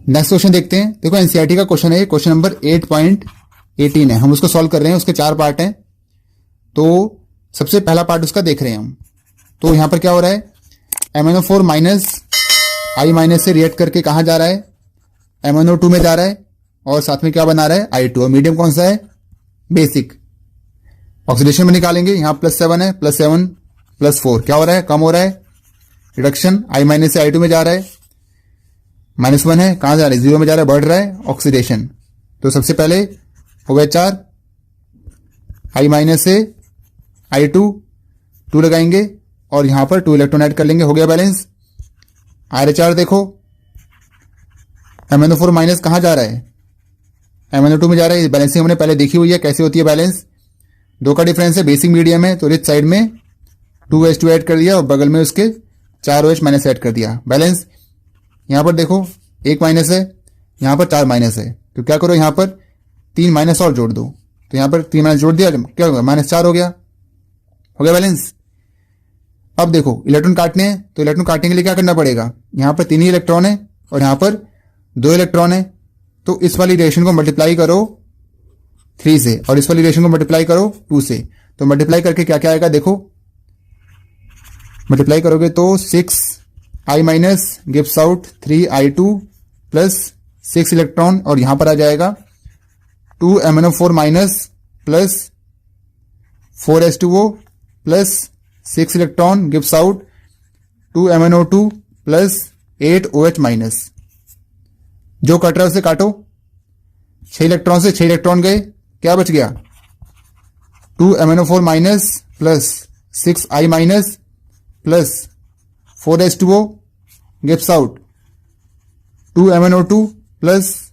Next question देखते हैं। देखो एनसीईआरटी का क्वेश्चन है, क्वेश्चन नंबर 8.18 है। हम उसको सॉल्व कर रहे हैं, उसके 4 पार्ट हैं। तो सबसे पहला पार्ट उसका देख रहे हैं हम। तो यहां पर क्या हो रहा है, MnO4 माइनस I माइनस से रिएक्ट करके कहां जा रहा है, MnO2 में जा रहा है, और साथ में क्या बना रहा है, I2। और मीडियम कौन सा है, बेसिक। ऑक्सीडेशन में निकालेंगे, यहां +7 है, +7 +4 क्या हो रहा है, कम हो रहा है, रिडक्शन। I माइनस से I2 में जा रहा है, -1 है, कहां जा रहा है, 0 में जा रहा है, बढ़ रहा है, ऑक्सीडेशन। तो सबसे पहले OH I माइनस से I2 2 लगाएंगे और यहां पर 2 इलेक्ट्रॉन ऐड कर लेंगे, हो गया बैलेंस। RH देखो, MnO4 माइनस कहां जा रहा है, MnO2 में जा रहा है। बैलेंसिंग हमने पहले देखी हुई है कैसे होती है बैलेंस। 2 का डिफरेंस है, बेसिक मीडियम है, तो रिच साइड में 2H2 ऐड कर दिया और बगल में उसके 4OH माइनस ऐड कर दिया, बैलेंस। यहां पर देखो 1 माइनस है, यहां पर 4 माइनस है, तो क्या करो यहां पर 3 माइनस और जोड़ दो। तो यहां पर 3 माइनस जोड़ दिया, क्या होगा, -4 हो गया बैलेंस। अब देखो इलेक्ट्रॉन काटने हैं, तो इलेक्ट्रॉन काटने के लिए क्या करना पड़ेगा, यहां पर 3 ही इलेक्ट्रॉन है और यहां पर 2 इलेक्ट्रॉन है। तो इस वाली रिएक्शन को मल्टीप्लाई करो 3 से और इस वाली रिएक्शन को मल्टीप्लाई करो 2 से। तो मल्टीप्लाई करके क्या क्या आएगा, देखो मल्टीप्लाई करोगे तो 6I minus gives out 3I2 plus 6 electron, और यहां पर आ जाएगा 2 MnO4 minus plus 4H2O plus 6 electron gives out 2 MnO2 plus 8 OH minus. जो कट रहा है उसे काटो, 6 इलेक्ट्रॉन से 6 इलेक्ट्रॉन गए, क्या बच गया, 2 MnO4 minus plus 6I minus plus 4H2O gives out 2 MnO2 plus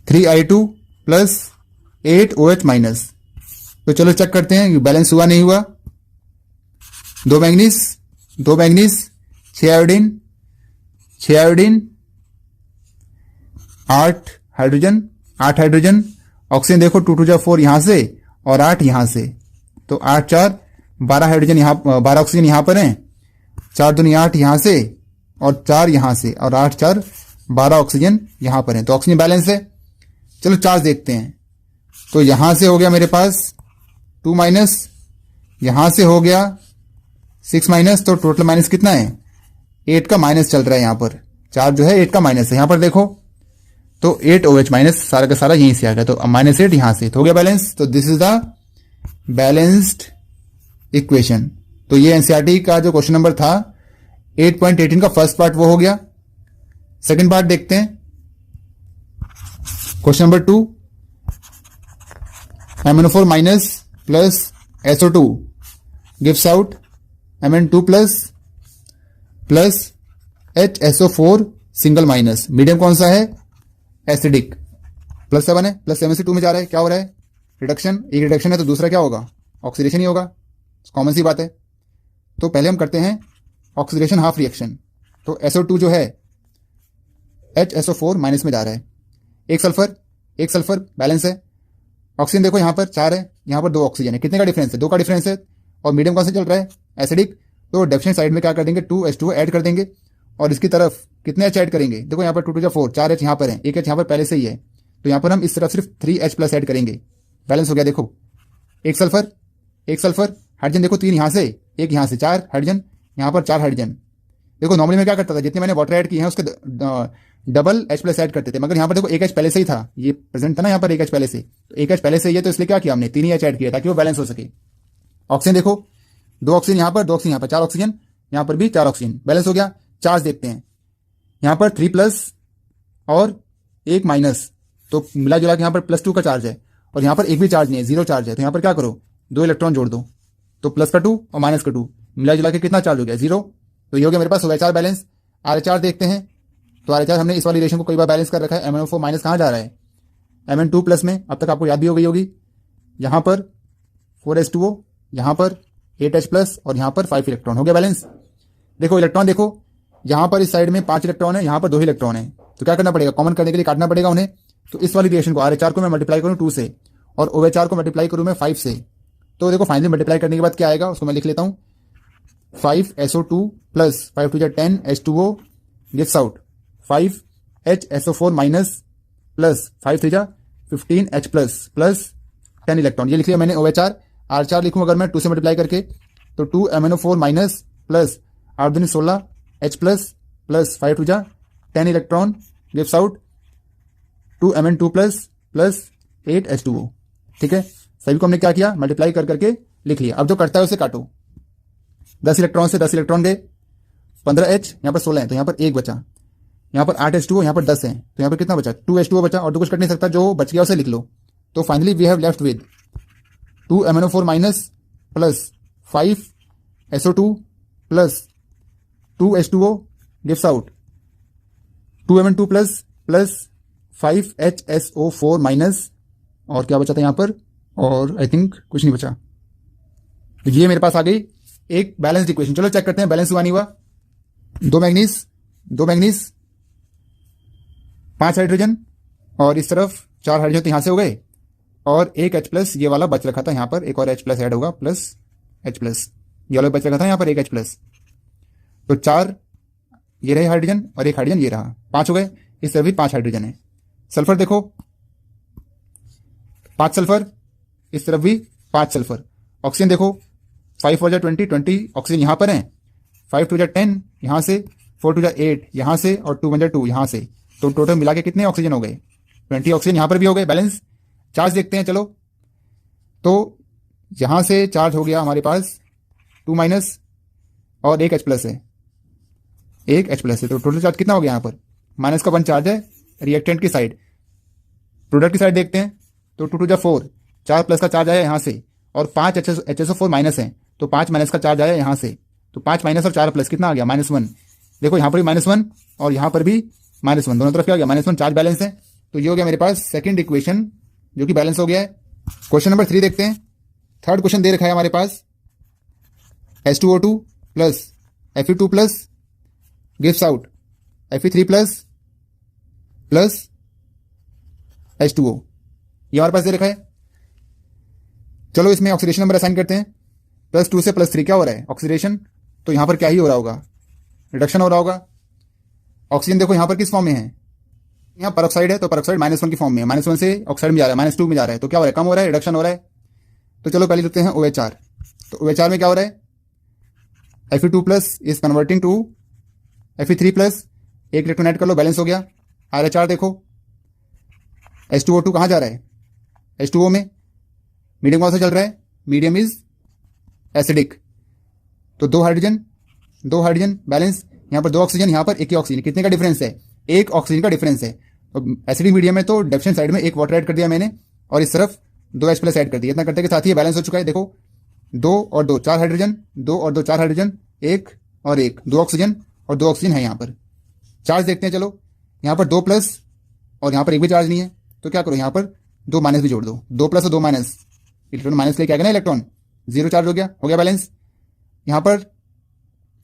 3I2 plus 8 OH minus. तो चलो चेक करते हैं बैलेंस हुआ नहीं हुआ। 2 मैंगनीज 6 आयोडीन 8 हाइड्रोजन। ऑक्सीजन देखो 2 2 4 यहां से और 8 यहां से, तो 8 4 12 हाइड्रोजन यहां, 12 ऑक्सीजन यहां पर हैं, 4 दूनी 8 यहां से और 4 यहां से, और 8 4 12 ऑक्सीजन यहां पर हैं। तो ऑक्सीजन बैलेंस है। चलो चार्ज देखते हैं। तो यहां से हो गया मेरे पास 2 माइनस, यहां से हो गया 6 माइनस, तो टोटल माइनस कितना है, 8 का माइनस चल रहा है। यहां पर चार्ज जो है 8 का माइनस है। यहां पर देखो तो 8 OH माइनस सारा का सारा यहीं से आ गया, तो -8 यहां से, तो हो गया बैलेंस। तो this is the balanced equation. तो ये एनसीईआरटी का जो क्वेश्चन नंबर था 8.18 का फर्स्ट पार्ट वो हो गया। सेकंड पार्ट देखते हैं, question number 2, MnO4 minus plus SO2 gives out Mn2 plus HSO4 single minus. Medium कौन सा है, एसिडिक। +7 है, +7 से 2 में जा रहा है, क्या हो रहा है, रिडक्शन। एक रिडक्शन है तो दूसरा क्या होगा, ऑक्सीडेशन ही होगा, कॉमन सी बात है। तो पहले हम करते हैं ऑक्सीडेशन हाफ रिएक्शन। तो SO2 जो है HSO4 माइनस में जा रहा है, एक सल्फर बैलेंस है। ऑक्सीजन देखो यहां पर 4 है, यहां पर 2 ऑक्सीजन है, कितने का डिफरेंस है, 2 का डिफरेंस है। और मीडियम कौन सा चल रहा है, एसिडिक। तो डेफिशिएंट साइड में क्या कर देंगे, 2H2O ऐड कर देंगे और इसकी तरफ कितने H ऐड करेंगे, देखो यहाँ पर 2 2 4 4 H यहाँ पर है, 1 H यहाँ पर पहले से ही है, तो यहाँ पर हम इस तरफ सिर्फ 3H प्लस ऐड करेंगे, बैलेंस हो गया। देखो एक सल्फर हाइड्रोजन देखो 3 यहाँ से, 1 यहाँ से, 4 हाइड्रोजन, यहाँ पर 4 हाइड्रोजन। देखो नॉर्मली मैं क्या करता था, जितने मैंने वाटर ऐड किए हैं उसके डबल H प्लस ऐड करते थे, मगर यहाँ पर देखो 1 H पहले से ही था, ये प्रेजेंट था ना यहाँ पर 1 H पहले से, तो 1 H पहले से ही है, तो इसलिए क्या किया हमने 3 ही H ऐड किया ताकि वो बैलेंस हो सके। ऑक्सीजन देखो 2 ऑक्सीजन यहाँ पर, 2 ऑक्सीजन यहाँ पर, 4 ऑक्सीजन, यहाँ पर भी 4 ऑक्सीजन, बैलेंस हो गया। चार्ज देखते हैं, यहाँ पर 3 प्लस और 1 माइनस, तो मिला जुला के यहाँ पर +2 का चार्ज है, और यहाँ पर एक भी चार्ज नहीं है, 0 चार्ज है। तो यहाँ पर क्या करो, 2 इलेक्ट्रॉन जोड़ दो, तो प्लस का 2 और माइनस का 2 मिला जुला के कितना चार्ज हो गया, 0। तो ये हो गया मेरे पास OH बैलेंस। RH देखते हैं, तो RH हमने इस वाली रिलेशन को कई बार बैलेंस कर रखा है। MnO4 माइनस कहाँ जा रहा है, Mn2 प्लस में, अब तक आपको याद भी हो गई होगी। यहाँ पर 4H2O, यहाँ पर 8H प्लस और यहाँ पर 5 इलेक्ट्रॉन, हो गया बैलेंस। देखो इलेक्ट्रॉन देखो, यहाँ पर इस साइड में 5 इलेक्ट्रॉन है, यहाँ पर 2 इलेक्ट्रॉन है, तो क्या करना पड़ेगा, कॉमन करने के लिए काटना पड़ेगा उन्हें। तो इस वाली रिएक्शन को RH को मैं मल्टीप्लाई करूँ 2 से और OH को मल्टीप्लाई करूँ मैं 5 से, तो देखो फाइनली मल्टीप्लाई करने के बाद क्या आएगा उसको मैं लिख लेता हूँ, 5SO2 plus 5 2 10 H2O gives out 5HSO4 minus plus 5 3 15H plus 10 electron. ये लिख लिया मैंने OH। R4 लिखूं अगर मैं 2 से मल्टीप्लाई करके तो 2MnO4 माइनस प्लस 8 दूनी 16 H plus 5 2 10 electron gives out 2Mn2 plus 8H2O। ठीक है, सभी को हमने क्या किया, मल्टीप्लाई कर करके लिख लिया। अब जो करता है उसे काटो। 10 इलेक्ट्रॉन से 10 इलेक्ट्रॉन गए, 15H, यहाँ पर 16 है तो यहाँ पर 1 बचा, यहाँ पर 8H2O, यहाँ पर 10 है तो यहाँ पर कितना बचा, 2H2O बचा। और तो कुछ कट नहीं सकता, जो बच गया उसे लिख लो। तो finally we have left with 2MnO4 minus plus 5SO2 plus 2H2O gives out 2Mn2 plus 5HSO4 minus, और क्या बचा था यहाँ पर, और आई थिंक कुछ नहीं बचा। तो ये मेरे पास आ गई एक बैलेंस्ड इक्वेशन। चलो चेक करते हैं बैलेंस हुआ नहीं हुआ। 2 मैग्नीज 5 हाइड्रोजन और इस तरफ 4 हाइड्रोजन तो यहां से हो गए, और एक H प्लस ये वाला बच रखा था, यहाँ पर एक और H प्लस ऐड होगा प्लस H प्लस, ये वाला बच रखा था यहाँ पर एक H प्लस। तो 4 ये रहे हाइड्रोजन और एक हाइड्रोजन ये रहा, 5 हो गए। इस तरफ भी 5 हाइड्रोजन है। सल्फर देखो 5 सल्फर, इस तरफ भी 5 सल्फर। ऑक्सीजन देखो 5 4 20 ऑक्सीजन यहाँ पर है, 5 2 10 यहाँ से, 4 2 8 यहाँ से, और 2 1 2 यहाँ से। तो टोटल मिला के कितने ऑक्सीजन हो गए, 20 ऑक्सीजन यहाँ पर भी हो गए। बैलेंस चार्ज देखते हैं। चलो तो यहां से चार्ज हो गया हमारे पास 2 माइनस और एक H प्लस है, एक H प्लस है। तो टोटल चार्ज कितना हो गया, यहाँ पर माइनस का 1 चार्ज है रिएक्टेंट की साइड। प्रोडक्ट की साइड देखते हैं तो 2 2 4, 4 प्लस का चार्ज आया यहाँ से, और 5 HSO4 माइनस है तो 5 माइनस का चार्ज आया यहाँ से। तो 5 माइनस और 4 प्लस कितना आ गया, -1। देखो यहाँ पर भी -1 और यहाँ पर भी -1, दोनों तरफ क्या हो गया, -1 चार्ज बैलेंस है। तो ये हो गया मेरे पास सेकंड इक्वेशन जो कि बैलेंस हो गया है। क्वेश्चन नंबर 3 देखते हैं। थर्ड क्वेश्चन दे रखा है हमारे पास, H2O2 plus Fe2 plus gives out Fe3 plus H2O, ये हमारे पास दे रखा है। चलो इसमें ऑक्सीडेशन नंबर असाइन करते हैं। +2 से +3 क्या हो रहा है, ऑक्सीडेशन। तो यहां पर क्या ही हो रहा होगा, रिडक्शन हो रहा होगा। ऑक्सीजन देखो यहां पर किस फॉर्म में है, यहाँ परऑक्साइड है तो परऑक्साइड -1 की फॉर्म में है, -1 से ऑक्साइड में जा रहा है, -2 में जा रहा है। तो क्या हो रहा है, कम हो रहा है, रिडक्शन हो रहा है। तो चलो पहले लिखते हैं OHR। तो OHR में क्या हो रहा है, Fe2 plus is converting to Fe3 plus, एक इलेक्ट्रॉन ऐड कर लो, बैलेंस हो गया। RH देखो H2O2 कहाँ जा रहा है, H2O में। मीडियम कौन सा चल रहा है, मीडियम इज एसिडिक। तो 2 हाइड्रोजन बैलेंस, यहाँ पर 2 ऑक्सीजन, यहाँ पर 1 ही ऑक्सीजन। कितने का डिफरेंस है, 1 ऑक्सीजन का डिफरेंस है। तो एसिडिक मीडियम है तो डेफिशिएंट साइड में 1 वाटर ऐड कर दिया मैंने, और इस तरफ 2 H प्लस ऐड कर दिया। इतना करते के साथ ही बैलेंस हो चुका है। देखो 2 और 2 4 हाइड्रोजन, 2 और 2 4 हाइड्रोजन, 1 और 1 2 ऑक्सीजन, और 2 ऑक्सीजन है यहाँ पर। चार्ज देखते हैं। चलो यहाँ पर 2 प्लस और यहाँ पर एक भी चार्ज नहीं है, तो क्या करो, यहाँ पर 2 माइनस भी जोड़ दो, 2 प्लस और 2 माइनस, इलेक्ट्रॉन माइनस लेके आ गया ना, इलेक्ट्रॉन 0 चार्ज हो गया बैलेंस। यहाँ पर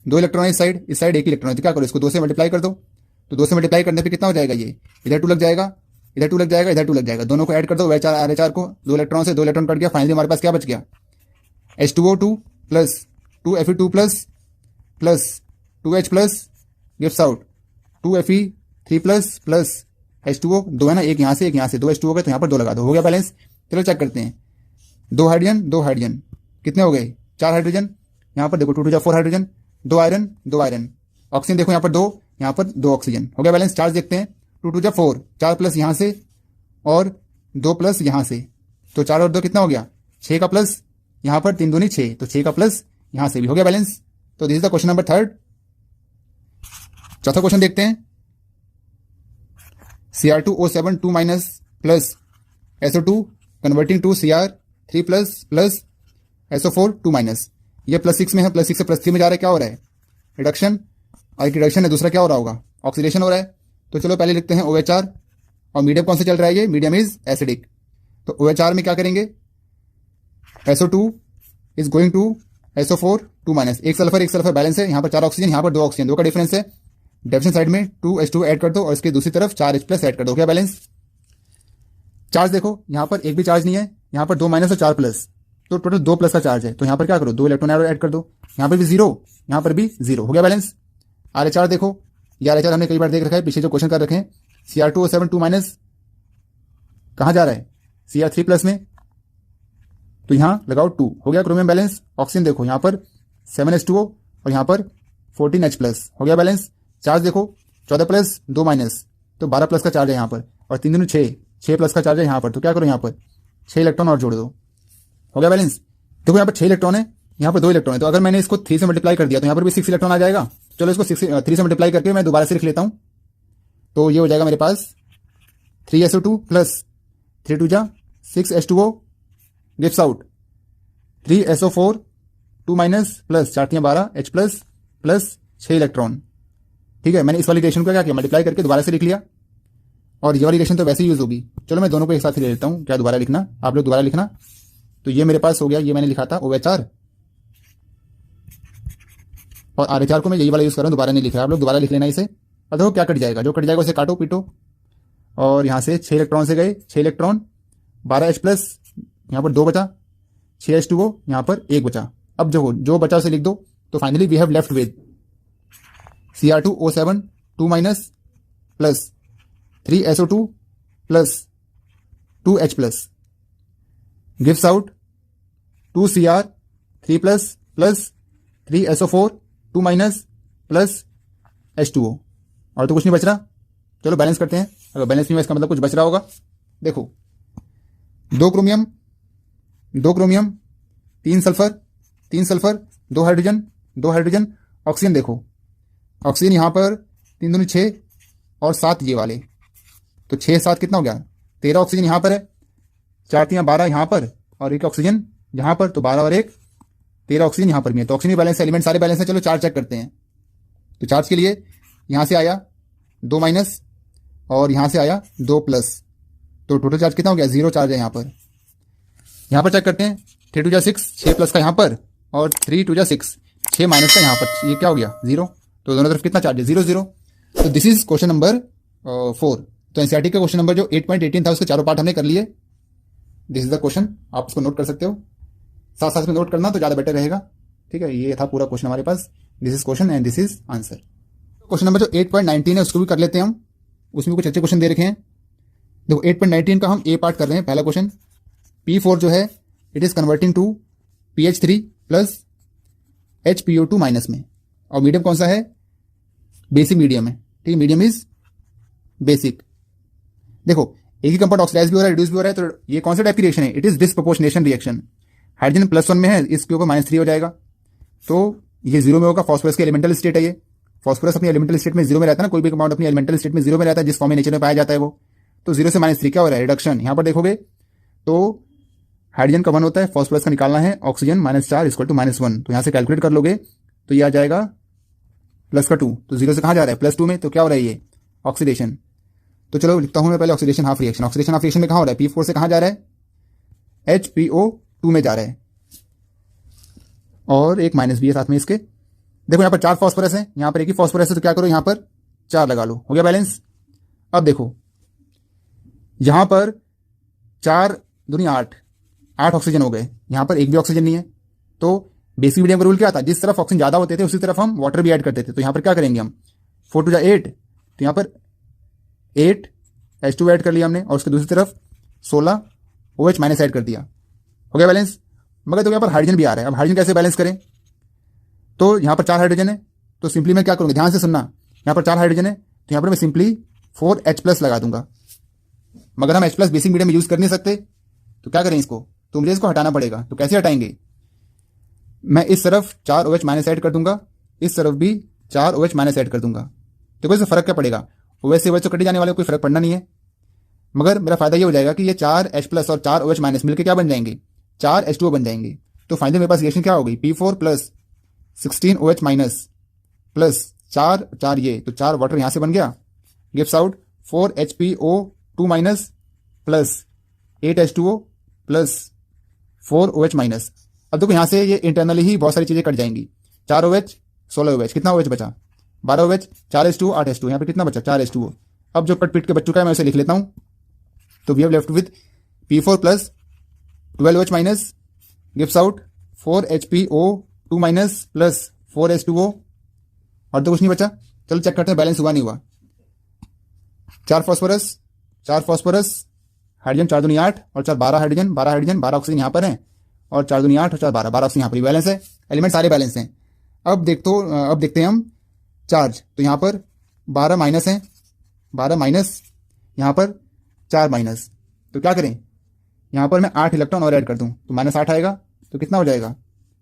2 इलेक्ट्रॉन इस साइड 1 इलेक्ट्रॉन है, तो क्या करो, इसको 2 से मल्टीप्लाई कर दो। तो 2 से मल्टीप्लाई करने पे कितना हो जाएगा, ये इधर 2 लग जाएगा, इधर 2 लग जाएगा, इधर 2 लग जाएगा। दोनों को ऐड कर दो, OHR RH को, 2 इलेक्ट्रॉन से 2 इलेक्ट्रॉन कट गया। फाइनली हमारे पास क्या बच गया, H2O2 plus 2Fe2 plus 2H plus gives out 2Fe3 plus H2O। 2 है ना, एक यहाँ से एक यहाँ से, 2 H2 हो गए तो यहाँ पर 2 लगा दो, हो गया बैलेंस। चलो चेक करते हैं। 2 हाइड्रोजन कितने हो गए, 4 हाइड्रोजन। यहाँ पर देखो 2 2 4 हाइड्रोजन, 2 आयरन। ऑक्सीजन देखो यहाँ पर 2, यहाँ पर 2 ऑक्सीजन, हो गया बैलेंस। चार्ज देखते हैं। 2 2 4, 4 प्लस यहाँ से और 2 प्लस यहाँ से, तो 4 और 2 कितना हो गया, 6 का प्लस, यहाँ पर 3 दूनी 6, तो 6 का प्लस यहाँ से भी, हो गया बैलेंस। तो this is the question number 3। चौथा क्वेश्चन देखते हैं। Cr2O7 2 minus plus SO2 converting to Cr3 plus SO4 2 minus. ये +6 में है, +6 से +3 में जा रहा है, क्या हो रहा है, रिडक्शन। और एक रिडक्शन है, दूसरा क्या हो रहा होगा, ऑक्सीडेशन हो रहा है। तो चलो पहले लिखते हैं OHR, और मीडियम कौन से चल रहा है, ये मीडियम इज एसिडिक। तो OHR में क्या करेंगे, SO2 is going to SO4 2 minus, एक सल्फर बैलेंस है। यहाँ पर 4 ऑक्सीजन, यहाँ पर 2 ऑक्सीजन, 2 का डिफरेंस है। डेफिशिएंट साइड में 2H2 ऐड कर दो, और इसकी दूसरी तरफ 4H प्लस ऐड कर दो, क्या बैलेंस। चार्ज देखो यहाँ पर एक भी चार्ज नहीं है, यहाँ पर 2 माइनस और 4 प्लस, तो टोटल 2 प्लस का चार्ज है। तो यहाँ पर क्या करो, 2 इलेक्ट्रॉन ऐड कर दो, यहाँ पर भी 0, यहाँ पर भी 0, हो गया बैलेंस। RH देखो या आरएचआर हमने कई बार देख रखा है, पीछे जो क्वेश्चन कर रखे हैं। Cr2O7 2 माइनस कहाँ जा रहा है, Cr3 प्लस में, तो यहां लगाओ 2, हो गया क्रोमियम बैलेंस। ऑक्सीजन देखो यहां पर 7H2O और यहां पर 14H प्लस, हो गया बैलेंस। चार्ज देखो 14 प्लस 2 माइनस, तो 12 प्लस का चार्ज है यहां पर, और 3 दूनी 6 प्लस का चार्ज है यहां पर, तो क्या करो यहां पर 6 इलेक्ट्रॉन और जोड़ दो, हो गया बैलेंस। देखो यहां पर 6 इलेक्ट्रॉन है, यहां पर 2 इलेक्ट्रॉन है, तो अगर मैंने इसको 3 से मल्टीप्लाई कर दिया तो यहां पर भी 6 इलेक्ट्रॉन आ जाएगा। चलो इसको 3 से मल्टीप्लाई करके मैं दोबारा से लिख लेता हूं, तो ये हो जाएगा मेरे पास 3SO2 प्लस 3 2 जा 6H2O gives out 3SO4 2 minus plus 4 3 12 H plus 6 electron. ठीक है, मैंने इस वाली रिएक्शन को क्या किया, मल्टीप्लाई करके दोबारा से लिख लिया, और ये वाली रिएक्शन तो वैसे ही यूज होगी। चलो मैं दोनों को एक साथ ही ले लेता हूं, क्या दोबारा लिखना, आप लोग दोबारा लिखना। तो ये मेरे पास हो गया, ये मैंने लिखा था OHR, और RH को मैं यही वाला यूज कर रहा हूं, दोबारा नहीं लिख रहा, आप लोग दोबारा लिख लेना इसे। और देखो क्या कट जाएगा, जो कट जाएगा उसे काटो पीटो, और यहां से 6 इलेक्ट्रॉन से गए 6 इलेक्ट्रॉन, 12H प्लस यहां पर 2 बचा, 6H2O यहां पर 1 बचा। अब जो बचा उसे लिख दो, तो finally we have left with Cr2O7 2 minus plus 3SO2 plus 2H plus gives out 2Cr 3 plus plus 3SO4 2 minus plus H2O, और तो कुछ नहीं बच रहा। चलो बैलेंस करते हैं, अगर बैलेंस नहीं हुआ इसका मतलब कुछ बच रहा होगा। देखो 2 क्रोमियम 3 सल्फर 2 हाइड्रोजन ऑक्सीजन। देखो ऑक्सीजन यहां पर 3 दूनी 6 और 7 ये वाले, तो 6 7 कितना हो गया 13 ऑक्सीजन यहां पर है, 4 3 12 यहां पर, और 1 ऑक्सीजन यहां पर, तो 12 और 1 13 ऑक्सीजन यहां पर भी है। तो ऑक्सीजन बैलेंस एलिमेंट सारे बैलेंस है। चलो चार्ज चेक करते हैं। तो चार्ज के लिए यहां से आया 2 माइनस और यहां से आया 2 प्लस, तो टोटल चार्ज कितना हो गया 0 चार्ज है यहां पर। यहां पर चेक करते हैं 3 2 जा 6 6 प्लस का यहां पर, और 3 2 जा 6 6 माइनस का यहां पर, ये क्या हो गया 0, तो दोनों तरफ कितना चार्ज है 0 0। तो दिस इज क्वेश्चन नंबर 4। तो एनसीईआरटी का क्वेश्चन नंबर जो 8.18 था उसके चारों पार्ट हमने कर लिए। दिस इज द क्वेश्चन, आप उसको नोट कर सकते हो, साथ साथ में नोट करना तो ज्यादा बेटर रहेगा। ठीक है, ये था पूरा क्वेश्चन हमारे पास, this is question and this is answer. Question number जो 8.19 है उसको भी कर लेते हैं हम, उसमें कुछ अच्छे क्वेश्चन दे रखे हैं। देखो 8.19 का हम ए पार्ट कर रहे हैं। पहला क्वेश्चन P4 जो है it is converting to PH3 plus HPO2 minus में, और मीडियम कौन सा है बेसिक मीडियम है। ठीक है, मीडियम इज बेसिक। देखो एक ही कंपाउंड ऑक्सीडाइज भी हो रहा है, रिड्यूस भी हो रहा है, तो ये कौन सा टाइप की रिएक्शन है, it is disproportionation reaction. Hydrogen +1 में है, इसके ऊपर -3 हो जाएगा, तो ये 0 में होगा। फॉस्फोरस की एलिमेंटल स्टेट है ये, फॉस्फोरस अपनी एलिमेंटल स्टेट में 0 में रहता है ना, कोई भी कंपाउंड अपनी एलिमेंटल स्टेट में 0 में रहता है, जिस फॉर्म में नेचर में पाया जाता है वो। तो 0 से -3 क्या हो रहा है रिडक्शन। यहां पर देखोगे तो हाइड्रोजन का 1 होता है, फॉस्फोरस का निकालना है, ऑक्सीजन -4 इक्वल टू -1, तो यहां से कैलकुलेट कर लोगे तो ये आ जाएगा प्लस का 2, तो 0 से कहां जा रहा है +2 में, तो क्या हो रहा है ये ऑक्सीडेशन। तो चलो लिखता हूं मैं पहले oxidation half reaction. Oxidation half reaction में कहां हो रहा है P4 से कहां जा रहा है HPO2 में जा रहा है, और एक माइनस भी है साथ में इसके। देखो यहां पर 4 फॉस्फोरस है, यहां पर एक ही फॉस्फोरस है, तो क्या करो यहां पर 4 लगा लो, हो गया बैलेंस। अब देखो यहां पर 4 दूनी 8 ऑक्सीजन हो गए, यहां पर एक भी ऑक्सीजन नहीं है। तो बेसिक मीडियम का रूल क्या था, जिस तरफ ऑक्सीजन ज्यादा होते थे उसी तरफ हम वाटर भी ऐड करते थे। तो यहां पर क्या करेंगे हम 4 2 जा 8, तो यहां पर 8 H2 ऐड कर लिया हमने, और उसके दूसरी तरफ 16 OH माइनस ऐड कर दिया, हो गया बैलेंस। मगर तो यहां पर हाइड्रोजन भी आ रहा है, अब हाइड्रोजन कैसे बैलेंस करें। तो यहां पर 4 हाइड्रोजन है, तो सिंपली मैं क्या करूंगा, ध्यान से सुनना, यहां पर 4 हाइड्रोजन है, तो यहां पर मैं सिंपली 4H+ लगा दूंगा। मगर हम H+ बेसिक मीडियम में यूज कर नहीं सकते, तो क्या करें इसको, तो मुझे इसको हटाना पड़ेगा। तो कैसे हटाएंगे, मैं इस तरफ 4 OH माइनस ऐड कर दूंगा, इस तरफ भी 4 OH माइनस ऐड कर दूंगा। देखो इससे फर्क क्या पड़ेगा, OH से OH तो कटे जाने वाले, कोई फर्क पड़ना नहीं है। मगर मेरा फायदा ये हो जाएगा कि ये 4H+ और 4 OH माइनस मिलकर क्या बन जाएंगे 4 H2O बन जाएंगे। तो फाइनली मेरे पास रिएक्शन क्या होगी P4 plus 16 OH minus plus 4 ये, तो 4 वाटर यहां से बन गया, gives out 4 HPO2 minus plus 8 H2O plus 4 OH minus. अब देखो यहां से ये इंटरनली ही बहुत सारी चीजें कट जाएंगी, 4 OH 16 OH, कितना OH बचा 12 OH, 4 H2O 8 H2O, यहां पे कितना बचा 4 H2O। अब जो कट पिट के बच चुका है मैं उसे लिख लेता हूं। तो we have left with P4 plus 12 OH minus gives out 4 HPO2 minus plus 4 H2O, और तो कुछ नहीं बचा। चलो चेक करते हैं बैलेंस हुआ नहीं हुआ। 4 फॉस्फोरस हाइड्रोजन 4 दूनी 8 और 4 12 हाइड्रोजन 12 ऑक्सीजन यहाँ पर है और 4 दूनी 8 और 4 12 ऑक्सीजन यहाँ पर बैलेंस है। एलिमेंट सारे बैलेंस हैं। अब देखते हैं हम चार्ज। तो यहाँ पर 12 माइनस है, 12 माइनस, यहाँ पर 4 माइनस। तो क्या करें, यहाँ पर मैं 8 इलेक्ट्रॉन और ऐड कर दूं तो -8 आएगा। तो कितना हो जाएगा,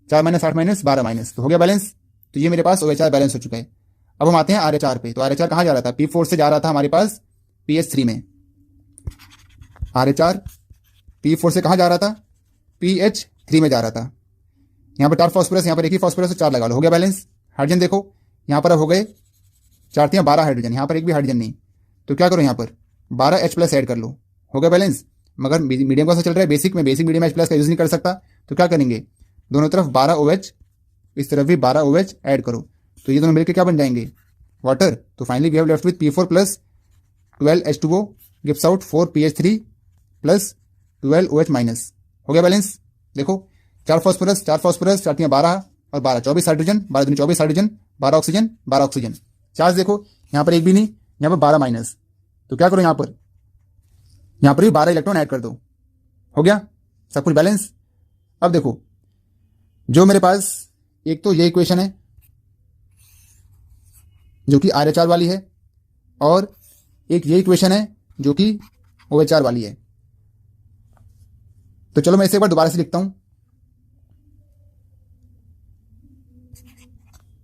4 माइनस 8 माइनस 12 माइनस, तो हो गया बैलेंस। तो ये मेरे पास OH बैलेंस हो चुका है। अब हम आते हैं RH पे। तो RH कहाँ जा रहा था, P4 से जा रहा था हमारे पास PH3 में। RH P4 से कहाँ जा रहा था, PH3 में जा रहा था। यहाँ पर 4 फॉस्फोरस, यहाँ पर एक ही फॉस्फोरस, 4 लगा लो, हो गया बैलेंस। हाइड्रोजन देखो, यहाँ पर अब हो गए 4 3 12 हाइड्रोजन, यहाँ पर एक भी हाइड्रोजन नहीं। तो क्या करो, यहाँ पर 12H+ ऐड कर लो, हो गया बैलेंस। मगर मीडियम कौन सा चल रहा है, बेसिक में। बेसिक मीडियम H+ का यूज नहीं कर सकता, तो क्या करेंगे, दोनों तरफ 12 OH, इस तरफ भी 12 OH ऐड करो। तो ये दोनों मिलकर क्या बन जाएंगे, वाटर। तो finally we have left with P4 plus 12H2O gives out 4 PH3 plus 12 OH minus, हो गया बैलेंस। देखो 4 फॉस्फोरस 4 3 12 और 12 24 हाइड्रोजन, 12 दूनी 24 हाइड्रोजन, 12 ऑक्सीजन 12 ऑक्सीजन। चार्ज देखो, यहाँ पर एक भी नहीं, यहाँ पर 12 माइनस। तो क्या करो, यहाँ पर भी 12 इलेक्ट्रॉन ऐड कर दो, हो गया सब कुछ बैलेंस। अब देखो, जो मेरे पास एक तो ये इक्वेशन है जो कि RH वाली है, और एक ये इक्वेशन है जो कि OH वाली है। तो चलो मैं इसे एक बार दोबारा से लिखता हूं।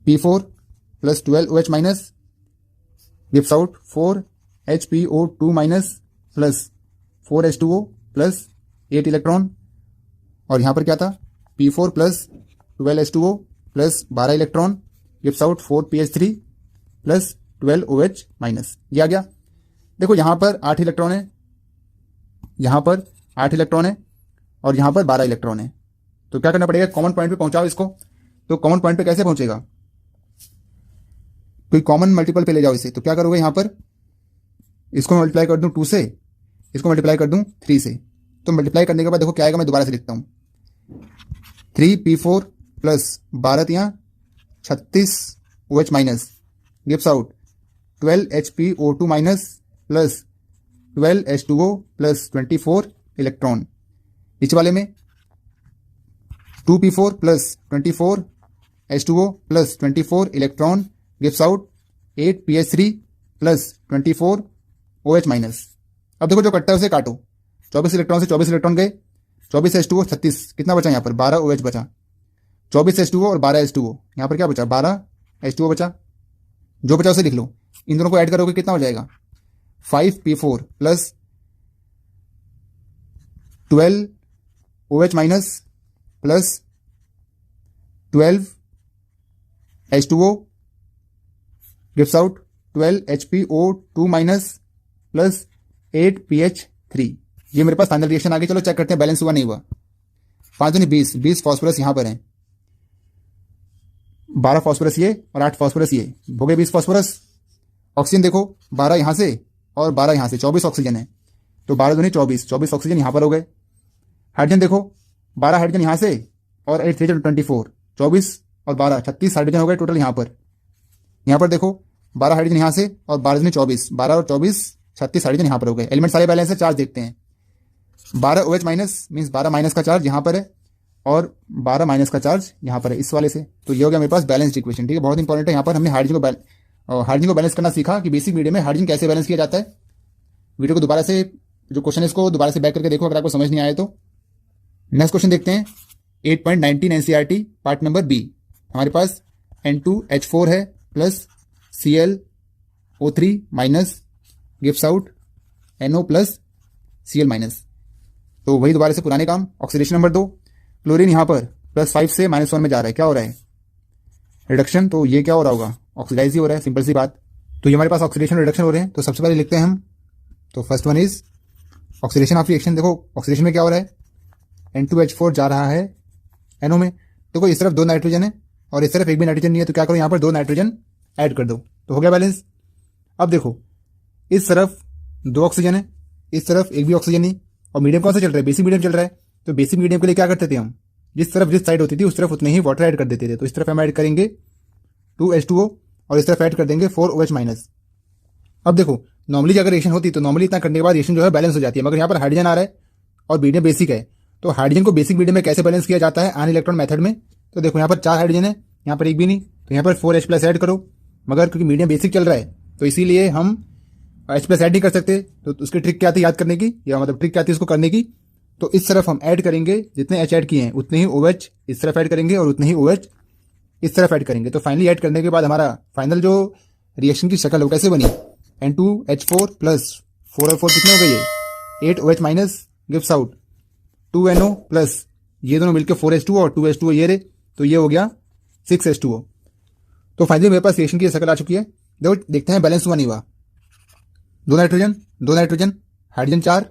P4 plus 12 OH minus gives out 4 HPO2 minus plus 4 H2O plus 8 electron. और यहां पर क्या था, P4 plus 12 H2O plus 12 electron gives out 4 PH3 plus 12 OH minus. ये आ गया। देखो यहां पर 8 इलेक्ट्रॉन है, यहां पर 8 इलेक्ट्रॉन है और यहां पर 12 इलेक्ट्रॉन है। तो क्या करना पड़ेगा, कॉमन पॉइंट पे पहुंचाओ इसको। तो कॉमन पॉइंट पे कैसे पहुंचेगा, कोई कॉमन मल्टीपल पे ले जाओ इसे। तो क्या करोगे, यहां पर इसको मल्टीप्लाई कर दूं 2 से, इसको मल्टीप्लाई कर दूं 3 से। तो मल्टीप्लाई करने के बाद देखो क्या आएगा, मैं दोबारा से लिखता हूं। 3P4 plus 12 36 OH minus gives out 12 HPO2 minus plus 12 H2O plus 24 electron. नीचे वाले में 2P4 plus 24 H2O plus 24 electron gives out 8 PH3 plus 24 OH minus. अब देखो जो कट्टा है उसे काटो, 24 इलेक्ट्रॉन से 24 इलेक्ट्रॉन गए, 24 H2O 36, कितना बचा यहाँ पर, 12 OH बचा। 24 H2O और 12 H2O, यहाँ पर क्या बचा, 12 H2O बचा। जो बचा उसे लिख लो, इन दोनों को ऐड करोगे कितना हो जाएगा, 5P4 plus 12 OH minus plus 12 H2O gives out 12 HPO2 minus plus 8 PH3। ये मेरे पास फाइनल रिएक्शन आ गई। चलो चेक करते हैं बैलेंस हुआ नहीं हुआ। 5 दूनी 20 फॉस्फोरस यहां पर है, 12 फॉस्फोरस ये और 8 फॉस्फोरस ये, हो गए 20 फॉस्फोरस। ऑक्सीजन देखो 12 यहां से और 12 यहां से, 24 ऑक्सीजन है। तो 12 दूनी 24 ऑक्सीजन यहां पर हो गए। हाइड्रोजन देखो 12 हाइड्रोजन यहां से और 8 3 24, 24 और 12 36 हाइड्रोजन हो गए टोटल यहां पर। यहां पर देखो 12 हाइड्रोजन यहां से और 12 दूनी 24, 12 और 24 36 हाइड्रोजन यहां पर हो गए। एलिमेंट सारे बैलेंस है। चार्ज देखते हैं, 12 OH माइनस मीन्स 12 माइनस का चार्ज यहां पर है और 12 माइनस का चार्ज यहां पर है इस वाले से। तो ये हो गया मेरे पास बैलेंस्ड इक्वेशन। ठीक है, बहुत इंपॉर्टेंट है। यहाँ पर हमने हाइड्रोजन को बैलेंस करना सीखा कि बेसिक मीडियम में हाइड्रोजन कैसे बैलेंस किया जाता है। वीडियो को दोबारा से, जो क्वेश्चन है इसको दोबारा से बैक करके देखो अगर आपको समझ नहीं आए तो। नेक्स्ट क्वेश्चन देखते हैं 8.19 NCERT पार्ट नंबर बी। हमारे पास N2H4 है plus ClO3 minus gives out NO plus Cl minus. तो वही दोबारा से पुराने काम। ऑक्सीडेशन नंबर 2, क्लोरीन यहाँ पर +5 से -1 में जा रहा है, क्या हो रहा है, रिडक्शन। तो ये क्या हो रहा होगा, ऑक्सीडाइज ही हो रहा है, सिंपल सी बात। तो ये हमारे पास ऑक्सीडेशन रिडक्शन हो रहे हैं। तो सबसे पहले लिखते हैं हम, तो first one is oxidation of reaction. देखो ऑक्सीडेशन में क्या हो रहा है, N2H4 जा रहा है NO में। देखो इस तरफ 2 नाइट्रोजन है और इस तरफ एक भी नाइट्रोजन नहीं है, तो क्या करो यहाँ पर 2 नाइट्रोजन ऐड कर दो, तो हो गया बैलेंस। अब देखो इस तरफ 2 ऑक्सीजन है, इस तरफ एक भी ऑक्सीजन नहीं, और मीडियम कौन सा चल रहा है, बेसिक मीडियम चल रहा है। तो बेसिक मीडियम के लिए क्या करते थे हम, जिस तरफ जिस साइड होती थी उस तरफ उतने ही वाटर ऐड कर देते थे। तो इस तरफ हम ऐड करेंगे 2H2O और इस तरफ ऐड कर देंगे 4OH माइनस। अब देखो नॉर्मली अगर रिएक्शन होती तो नॉर्मली इतना करने के बाद रिएक्शन जो है बैलेंस हो जाती है, मगर यहाँ पर हाइड्रोजन आ रहा है और मीडियम बेसिक है, तो हाइड्रोजन को बेसिक मीडियम में कैसे बैलेंस किया जाता है आयन इलेक्ट्रॉन मेथड में। तो देखो यहाँ पर 4 हाइड्रोजन है, यहाँ पर एक भी नहीं, तो यहाँ पर 4H प्लस ऐड करो, मगर क्योंकि मीडियम बेसिक चल रहा है तो इसीलिए हम H प्लस ऐड नहीं कर सकते। तो उसकी ट्रिक क्या थी याद करने की, या मतलब ट्रिक क्या थी उसको करने की, तो इस तरफ हम ऐड करेंगे जितने H ऐड किए हैं उतने ही OH इस तरफ ऐड करेंगे और उतने ही OH इस तरफ ऐड करेंगे। तो फाइनली ऐड करने के बाद हमारा फाइनल जो रिएक्शन की शक्ल हो कैसे बनी, N2H4 प्लस 4 और 4 कितने हो गए, 8OH minus gives out 2NO plus ये दोनों मिलकर 4H2O और 2H2O ये रहे, तो ये हो गया 6H2O। तो फाइनली मेरे पास रिएक्शन की शक्ल आ चुकी है। देखो देखते हैं बैलेंस हुआ नहीं हुआ। 2 नाइट्रोजन हाइड्रोजन 4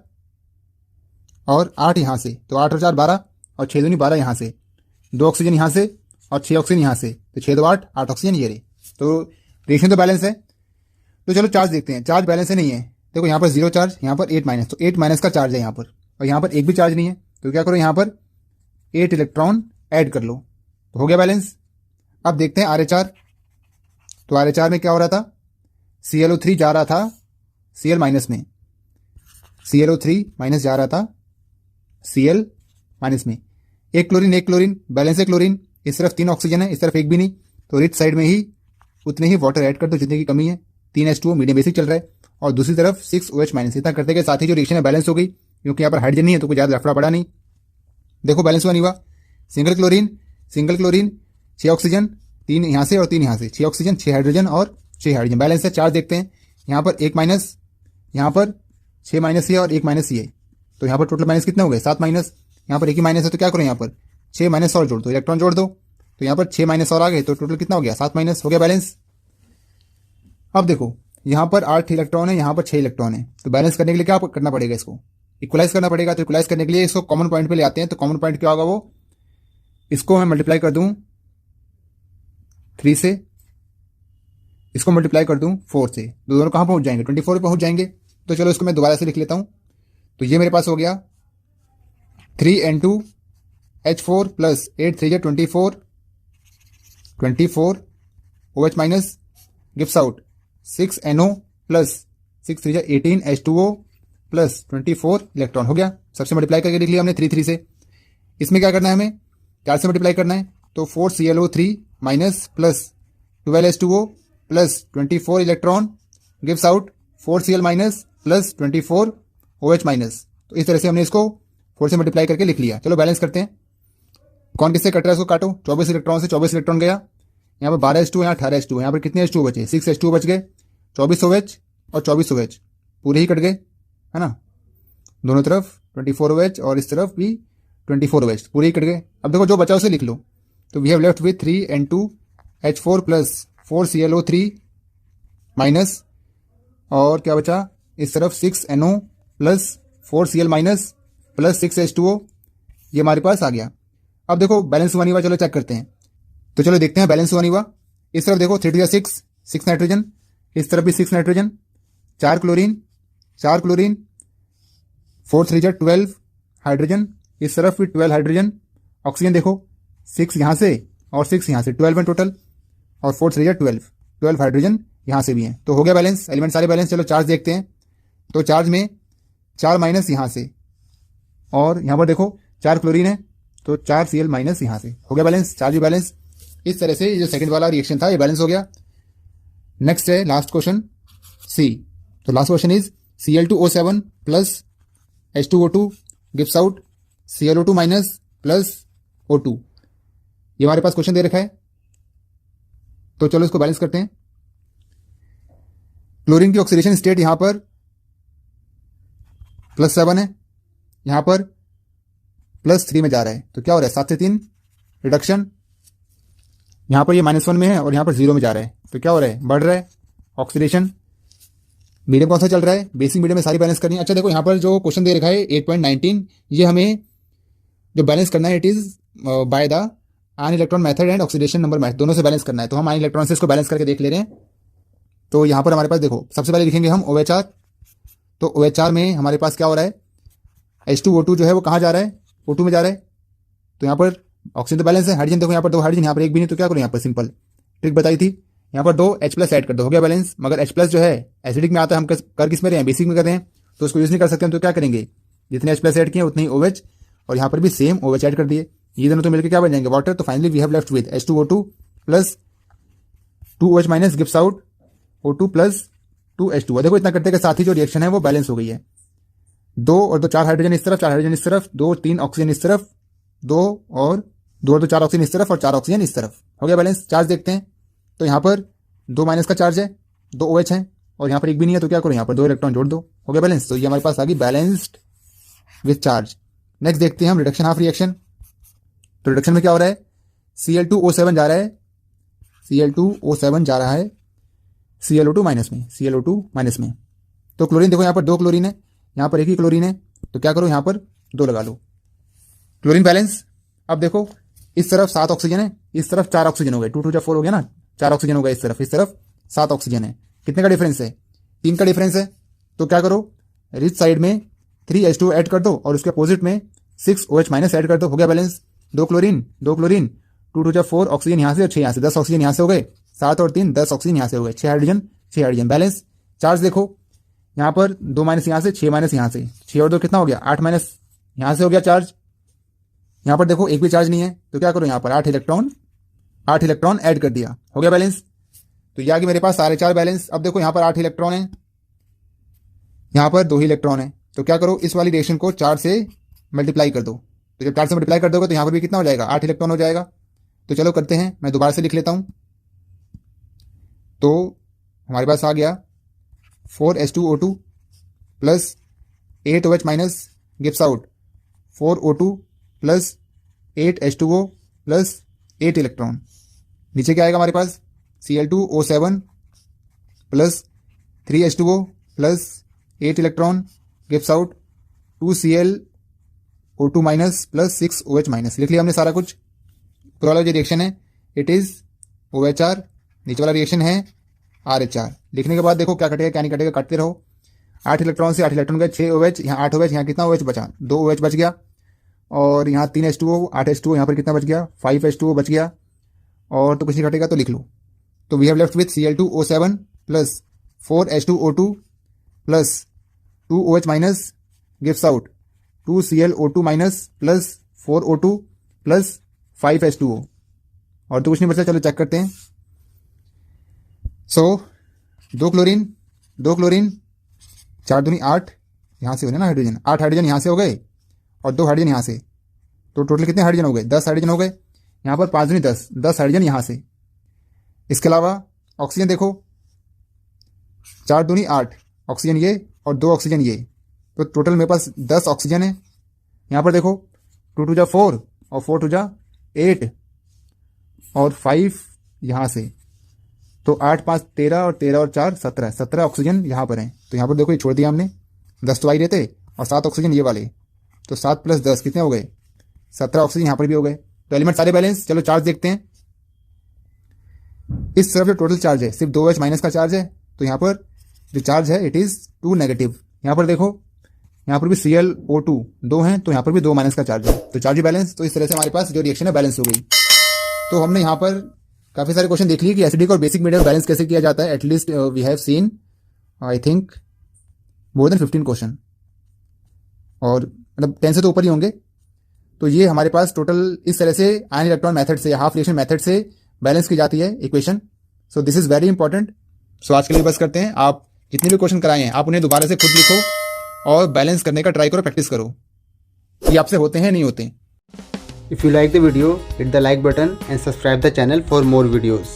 और 8 यहां से, तो 8 और 4 12 और 6 दूनी 12 यहां से, 2 ऑक्सीजन यहां से और 6 ऑक्सीजन यहां से, तो 6 2 8 ऑक्सीजन ये रहे। तो रिएक्शन तो बैलेंस है। तो चलो चार्ज देखते हैं, चार्ज बैलेंस है नहीं है। देखो यहाँ पर 0 चार्ज, यहाँ पर 8 माइनस, तो 8 माइनस का चार्ज है यहाँ पर, और यहाँ पर एक भी चार्ज नहीं है, तो क्या करो यहाँ पर 8 इलेक्ट्रॉन ऐड कर लो, तो हो गया बैलेंस। अब देखते हैं RH4। तो RH4 में क्या हो रहा था, ClO3 जा रहा था Cl माइनस में, ClO3 माइनस जा रहा था Cl माइनस में। एक क्लोरीन बैलेंस है क्लोरीन, इस तरफ 3 ऑक्सीजन है, इस तरफ एक भी नहीं, तो रिच साइड में ही उतने ही वाटर ऐड कर दो जितने की कमी है। 3H2O मीडियम बेसिक चल रहा है, और दूसरी तरफ 6OH माइनस। इतना करते के साथ ही जो रिएक्शन है बैलेंस हो गई, क्योंकि यहाँ पर हाइड्रोजन नहीं है तो कोई ज्यादा लफड़ा पड़ा नहीं। देखो बैलेंस हुआ नहीं हुआ। सिंगल क्लोरीन 6 ऑक्सीजन, 3 यहां से और 3 यहां से, 6 ऑक्सीजन 6 हाइड्रोजन और 6 हाइड्रोजन। बैलेंस है। चार्ज देखते हैं, यहाँ पर 1 माइनस, यहाँ पर 6 माइनस ये और 1 माइनस ये, तो यहाँ पर टोटल माइनस कितने हो गए 7 माइनस। यहाँ पर एक ही माइनस है तो क्या करो यहाँ पर 6 माइनस और जोड़ दो, इलेक्ट्रॉन जोड़ दो, तो यहाँ पर 6 माइनस और आ गए, तो टोटल कितना हो गया 7 माइनस, हो गया बैलेंस। अब देखो यहाँ पर 8 इलेक्ट्रॉन है, यहाँ पर 6 इलेक्ट्रॉन है, तो बैलेंस करने के लिए क्या करना पड़ेगा, इसको इक्वलाइज करना पड़ेगा। तो इक्वलाइज करने के लिए इसको कॉमन पॉइंट पे ले आते हैं। तो कॉमन पॉइंट क्या होगा, वो इसको मैं मल्टीप्लाई कर दूं 3 से, इसको मल्टीप्लाई कर दूं 4 से, तो दोनों कहां पहुंच जाएंगे 24 पे पहुंच जाएंगे। तो चलो इसको मैं दोबारा से लिख लेता हूं। तो ये मेरे पास हो गया 3N2H4 plus 8 3 24 OH minus gives out 6NO plus 6 3 18H2O plus 24 electron. हो गया, सबसे मल्टीप्लाई करके लिख लिया हमने 3 से। इसमें क्या करना है, हमें 4 से मल्टीप्लाई करना है, तो 4ClO3 minus plus 12H2O plus 24 electron gives out 4Cl minus plus 24 OH minus. तो इस तरह से हमने इसको 4 से मल्टीप्लाई करके लिख लिया। चलो बैलेंस करते हैं, कौन किससे कट रहा है उसको काटो। 24 इलेक्ट्रॉन से 24 इलेक्ट्रॉन गया, यहाँ पर 12H2, यहाँ 18H2, यहाँ पर कितने H2 बचे 6H2 बच गए, 24 OH और 24 OH पूरे ही कट गए, है ना, दोनों तरफ 24 OH और इस तरफ भी 24 OH पूरे ही कट गए। अब देखो जो बचा उसे लिख लो। तो we have left with 3N2H4 plus 4ClO3 minus, और क्या बचा इस तरफ 6NO plus 4Cl minus plus 6H2O, ये हमारे पास आ गया। अब देखो बैलेंस हुआ नहीं हुआ, चलो चेक करते हैं। तो चलो देखते हैं बैलेंस हुआ नहीं हुआ। इस तरफ देखो 3 2 6 नाइट्रोजन, इस तरफ भी 6 नाइट्रोजन, 4 क्लोरीन 4 3 12 हाइड्रोजन, इस तरफ भी 12 हाइड्रोजन। ऑक्सीजन देखो 6 यहां से और 6 यहां से, 12 है टोटल, और 4 3 12 हाइड्रोजन यहां से भी हैं। तो हो गया बैलेंस, एलिमेंट सारे बैलेंस। चलो चार्ज देखते हैं। तो चार्ज में 4 माइनस यहां से, और यहां पर देखो 4 क्लोरीन है तो 4 Cl माइनस यहां से, हो गया बैलेंस, चार्ज भी बैलेंस। इस तरह से जो सेकंड वाला रिएक्शन था ये बैलेंस हो गया। नेक्स्ट है लास्ट क्वेश्चन सी। तो last question is Cl2O7 plus H2O2 gives out ClO2 minus plus O2। ये हमारे पास क्वेश्चन दे रखा है, तो चलो इसको बैलेंस करते हैं। क्लोरीन की ऑक्सीडेशन स्टेट यहां पर +7 है, यहां पर +3 में जा रहा है, तो क्या हो रहा है 7 से 3 रिडक्शन, यहां पर ये -1 में है और यहां पर 0 में जा रहा है, तो क्या हो रहा है बढ़ रहा है ऑक्सीडेशन। मीडियम कौन सा चल रहा है, बेसिक मीडियम में सारी बैलेंस करनी है। अच्छा देखो यहाँ पर जो क्वेश्चन दे रखा है 8.19, ये हमें जो बैलेंस करना है it is by the ion electron method and oxidation number method, दोनों से बैलेंस करना है। तो हम आयन इलेक्ट्रॉन से इसको बैलेंस करके देख ले रहे हैं। तो यहाँ पर हमारे पास देखो सबसे पहले लिखेंगे हम OHR। तो OHR में हमारे पास क्या हो रहा है, H2O2 जो है वो कहाँ जा रहा है, O2 में जा रहा है। तो यहाँ पर ऑक्सीजन तो बैलेंस है, हाइड्रोजन देखो यहाँ पर 2 हाइड्रोजन, यहाँ पर एक भी नहीं, तो क्या करो यहाँ पर सिंपल ट्रिक बताई थी, यहाँ पर 2 H+ ऐड कर दो, हो गया बैलेंस। मगर H+ जो है एसिडिक में आता है, हम कर किस में रहे हैं, बेसिक में कर रहे हैं, तो उसको यूज नहीं कर सकते हम। तो क्या करेंगे, जितने H+ ऐड किए उतने ही OH, और यहाँ पर भी सेम OH ऐड कर दिए, ये दोनों तो मिलकर क्या बन जाएंगे, वाटर। तो finally we have left with H2O2 plus 2OH minus gives out O2 plus 2H2O। देखो इतना करते के साथ ही जो रिएक्शन है वो बैलेंस हो गई है। 2 और 2 4 हाइड्रोजन इस तरफ, 4 हाइड्रोजन इस तरफ, 2 3 ऑक्सीजन इस तरफ, 2 और 4 ऑक्सीजन इस तरफ और 4 ऑक्सीजन इस तरफ, हो गया बैलेंस। चार्ज देखते हैं, तो यहाँ पर 2 माइनस का चार्ज है, 2 OH है, और यहाँ पर एक भी नहीं है, तो क्या करो यहाँ पर 2 इलेक्ट्रॉन जोड़ दो, हो गया बैलेंस। तो ये हमारे पास आ गई बैलेंस्ड विथ चार्ज। नेक्स्ट देखते हैं हम रिडक्शन हाफ रिएक्शन। तो रिडक्शन में क्या हो रहा है, Cl2O7 जा रहा है, Cl2O7 जा रहा है ClO2 माइनस में, ClO2 माइनस में। तो क्लोरीन देखो यहाँ पर 2 क्लोरीन है, यहाँ पर एक ही क्लोरीन है, तो क्या करो यहाँ पर 2 लगा लो, क्लोरीन बैलेंस। अब देखो इस तरफ 7 ऑक्सीजन है, इस तरफ 4 ऑक्सीजन हो गए, 2 2 जा 4 हो गया ना, 4 ऑक्सीजन हो गए इस तरफ 7 ऑक्सीजन है। कितने का डिफरेंस है, 3 का डिफरेंस है। तो क्या करो, रिच साइड में 3H2 ऐड कर दो और उसके अपोजिट में 6OH माइनस ऐड कर दो, हो गया बैलेंस। 2 क्लोरीन 2 2 जा 4 ऑक्सीजन यहाँ से और 6 यहाँ से, 10 ऑक्सीजन यहाँ से हो गए, 7 और 3 10 ऑक्सीजन यहाँ से हो गए, 6 हाइड्रोजन बैलेंस। चार्ज देखो यहाँ पर 2 माइनस यहाँ से, 6 माइनस यहाँ से, 6 और 2 कितना हो गया, 8 माइनस यहाँ से हो गया चार्ज। यहाँ पर देखो एक भी चार्ज नहीं है, तो क्या करो यहाँ पर 8 इलेक्ट्रॉन ऐड कर दिया, हो गया बैलेंस। तो ये आ गया मेरे पास सारे 4 बैलेंस। अब देखो यहाँ पर 8 इलेक्ट्रॉन है, यहाँ पर 2 ही इलेक्ट्रॉन है, तो क्या करो इस वाली रिएक्शन को 4 से मल्टीप्लाई कर दो। तो जब 4 से मल्टीप्लाई कर दोगे तो यहाँ पर भी कितना हो जाएगा, 8 इलेक्ट्रॉन हो जाएगा। तो चलो करते हैं, मैं दोबारा से लिख लेता हूं। तो हमारे पास आ गया 4H2O2 plus 8OH minus gives out 4O2 plus 8H2O plus 8 electron. नीचे क्या आएगा हमारे पास, Cl2O7 plus 3H2O plus 8 electron gives out 2Cl2O minus plus 6OH minus. लिख लिया हमने सारा कुछ। ऊपर वाला जो रिएक्शन है इट इज OHR, नीचे वाला रिएक्शन है RH। लिखने के बाद देखो क्या कटेगा क्या नहीं कटेगा, काटते रहो। 8 इलेक्ट्रॉन से 8 इलेक्ट्रॉन गए, 6 OH, यहाँ 8 OH, यहाँ कितना OH बचा, 2 OH बच गया, और यहाँ 3 H2O, 8 H2O, यहाँ पर कितना बच गया, 5 H2O बच गया, और तो कुछ नहीं कटेगा तो लिख लो। तो we have left with Cl2O7 plus 4H2O2 plus 2OH minus gives out 2Cl2O minus plus 4O2 plus 5H2O, और तो कुछ नहीं बचा। चलो चेक करते हैं। सो 2 क्लोरीन 4 दूनी 8, यहाँ से हो ना हाइड्रोजन, 8 हाइड्रोजन यहाँ से हो गए और 2 हाइड्रोजन यहाँ से, तो टोटल कितने हाइड्रोजन हो गए, 10 हाइड्रोजन हो गए। यहाँ पर 5 दूनी 10 हाइड्रोजन यहाँ से। इसके अलावा ऑक्सीजन देखो 4 दूनी 8 ऑक्सीजन ये और 2 ऑक्सीजन ये, तो टोटल मेरे पास 10 ऑक्सीजन है। यहाँ पर देखो 2 2 जा 4 और 4 2 जा 8 और 5 यहाँ से, तो 8 5 13 और 13 और 4 17 ऑक्सीजन यहाँ पर हैं। तो यहाँ पर देखो ये छोड़ दिया हमने, 10 तो आ ही रहते, और 7 ऑक्सीजन ये वाले, तो 7 प्लस 10 कितने हो गए, 17 ऑक्सीजन यहाँ पर भी हो गए। तो एलिमेंट सारे बैलेंस। चलो चार्ज देखते हैं। इस तरफ जो टोटल चार्ज है सिर्फ 2H माइनस का चार्ज है, तो यहाँ पर जो चार्ज है इट इज 2 नेगेटिव। यहाँ पर देखो यहाँ पर भी Cl2O 2 हैं, तो यहाँ पर भी 2 माइनस का चार्ज है, तो चार्ज बैलेंस। तो इस तरह से हमारे पास जो रिएक्शन है बैलेंस हो गई। तो हमने यहाँ पर काफी सारे क्वेश्चन देख लिए कि एसिडिक और बेसिक मीडियम बैलेंस कैसे किया जाता है। At least we have seen I think more than 15 question, और मतलब 10 से तो ऊपर ही होंगे। तो ये हमारे पास टोटल इस तरह से आयन इलेक्ट्रॉन मेथड से या हाफ रिएक्शन मेथड से बैलेंस की जाती है equation. So this is very important. So आज के लिए बस करते हैं। आप जितने भी क्वेश्चन कराए हैं आप उन्हें दोबारा से खुद लिखो और बैलेंस करने का ट्राई करो, प्रैक्टिस करो। ये आपसे होते हैं नहीं होते। If you like the video, hit the like button and subscribe the channel for more videos.